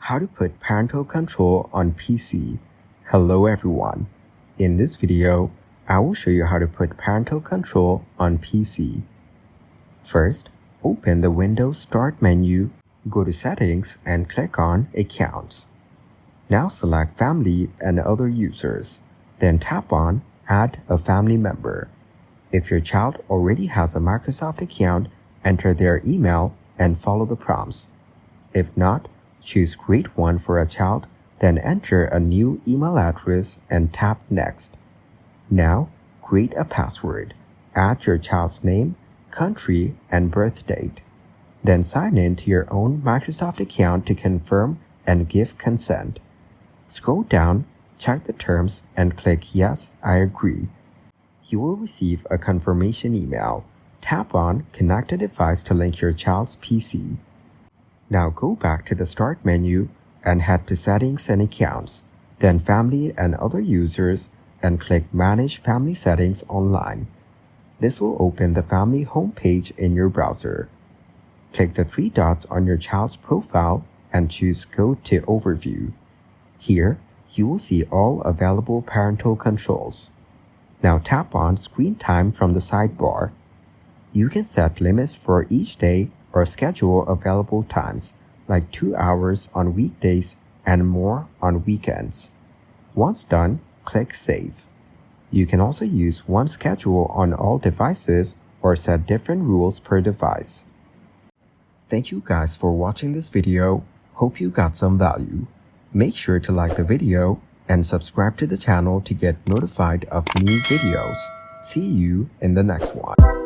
How to put parental control on PC. Hello everyone. In this video, I will show you how to put parental control on PC. First, open the Windows Start menu, go to Settings and click on Accounts. Now select Family and Other Users, then tap on Add a Family Member. If your child already has a Microsoft account, enter their email and follow the prompts. If not, choose Create One for a child, then enter a new email address and tap Next. Now, create a password. Add your child's name, country, and birth date. Then sign in to your own Microsoft account to confirm and give consent. Scroll down, check the terms, and click Yes, I agree. You will receive a confirmation email. Tap on Connect a device to link your child's PC. Now go back to the Start menu and head to Settings and Accounts, then Family and Other Users, and click Manage Family Settings online. This will open the Family homepage in your browser. Click the three dots on your child's profile and choose Go to Overview. Here, you will see all available parental controls. Now tap on Screen Time from the sidebar. You can set limits for each day or schedule available times, like 2 hours on weekdays and more on weekends. Once done, click Save. You can also use one schedule on all devices or set different rules per device. Thank you guys for watching this video. Hope you got some value. Make sure to like the video and subscribe to the channel to get notified of new videos. See you in the next one.